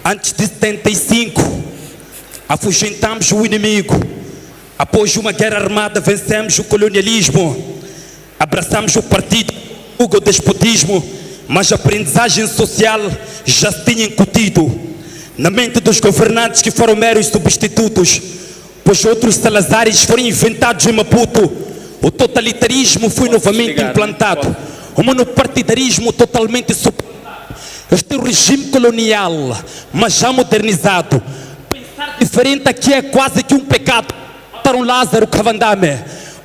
Antes de 75, afugentamos o inimigo. Após uma guerra armada, vencemos o colonialismo. Abraçamos o partido, o despotismo, mas a aprendizagem social já se tinha incutido na mente dos governantes, que foram meros substitutos, pois outros Salazares foram inventados em Maputo. O totalitarismo foi novamente implantado. O monopartidarismo totalmente suplantado. Este é o regime colonial, mas já modernizado. Pensar diferente aqui é quase que um pecado. Mataram Lázaro Cavandame,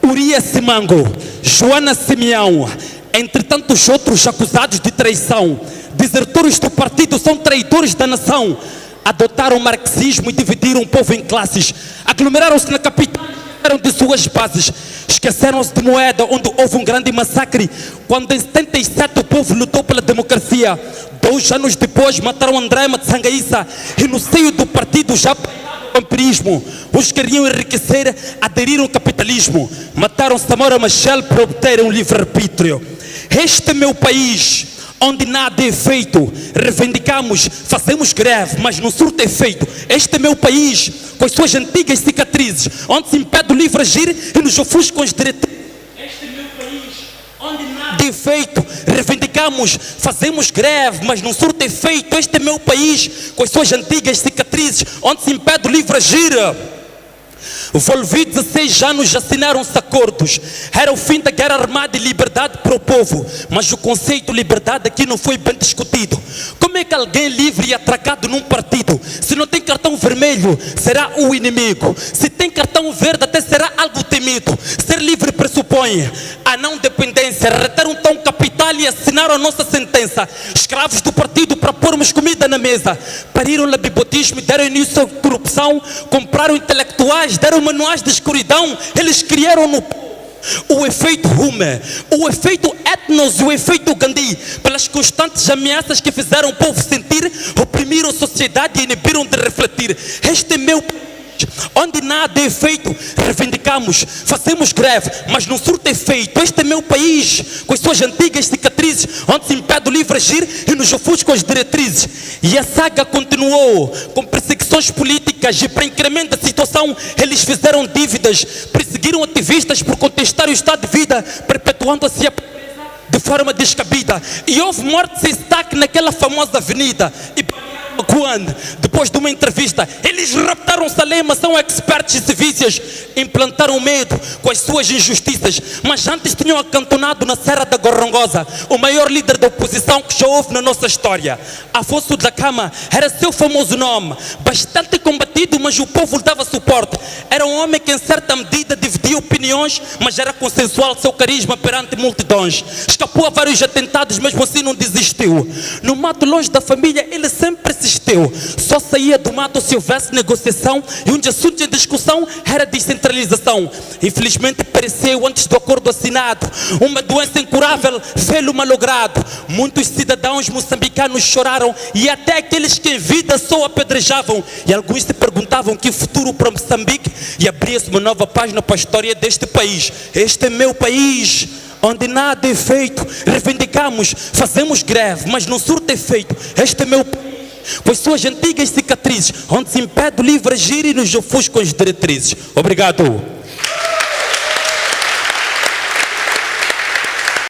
Urias Simango, Joana Simeão, entre tantos outros acusados de traição. Desertores do partido são traidores da nação. Adotaram o marxismo e dividiram o povo em classes. Aglomeraram-se na capital e eram de suas bases. Esqueceram-se de Moeda, onde houve um grande massacre, quando em 77 o povo lutou pela democracia. 2 anos depois mataram André Matsangaíça, e no seio do partido já o vampirismo. Os que queriam enriquecer aderiram ao capitalismo. Mataram Samora Machel para obterem um livre-arbítrio. Este é meu país, onde nada é feito. Reivindicamos, fazemos greve, mas não surte efeito. Este é meu país, com as suas antigas cicatrizes, onde se impede o livre agir e nos ofusca com as diretrizes. Este é meu país, onde nada é feito. Reivindicamos, fazemos greve, mas não surte efeito. Este é meu país, com as suas antigas cicatrizes, onde se impede o livre agir. Volvi 16 anos, assinaram-se acordos. Era o fim da guerra armada e liberdade para o povo. Mas o conceito de liberdade aqui não foi bem discutido. Como é que alguém livre e atracado num partido, se não tem cartão vermelho, será o inimigo? Se tem cartão verde, até será algo temido. Ser livre pressupõe a não dependência. Reteram tão capital e assinaram a nossa sentença. Escravos do partido para pormos comida na mesa. Pariram o labibotismo e deram início à corrupção. Compraram intelectuais, deram manuais de escuridão. Eles criaram no o efeito Hume, o efeito Etnos e o efeito Gandhi, pelas constantes ameaças que fizeram o povo sentir, oprimiram a sociedade e inibiram de refletir. Este é meu país, onde nada é feito. Reivindicamos, fazemos greve, mas não surte efeito. Este é meu país, com as suas antigas cicatrizes, onde se impede o livre agir e nos ofusca as diretrizes. E a saga continuou, com perseguições políticas, e para incremento da situação, eles fizeram dívidas, perseguiram ativistas por contestar o estado de vida, perpetuando-se a pobreza de forma descabida. E houve morte sem destaque naquela famosa avenida. E quando, depois de uma entrevista, eles raptaram Salema, são expertos em civícias, implantaram medo com as suas injustiças, mas antes tinham acantonado na Serra da Gorongosa o maior líder da oposição que já houve na nossa história. Afonso da Cama era seu famoso nome, bastante combatido, mas o povo lhe dava suporte. Era um homem que em certa medida dividia opiniões, mas era consensual seu carisma perante multidões. Escapou a vários atentados, mesmo assim não desistiu. No mato, longe da família, ele sempre persistiu. Só saía do mato se houvesse negociação, e um dos assuntos em discussão era descentralização. Infelizmente pereceu antes do acordo assinado. Uma doença incurável, velho malogrado. Muitos cidadãos moçambicanos choraram, e até aqueles que em vida só apedrejavam. E alguns se perguntavam que futuro para Moçambique, e abria-se uma nova página para a história deste país. Este é meu país, onde nada é feito. Reivindicamos, fazemos greve, mas não surte efeito. Este é meu país, com as suas antigas cicatrizes, onde se impede o livre agir e nos ofusca as diretrizes. Obrigado.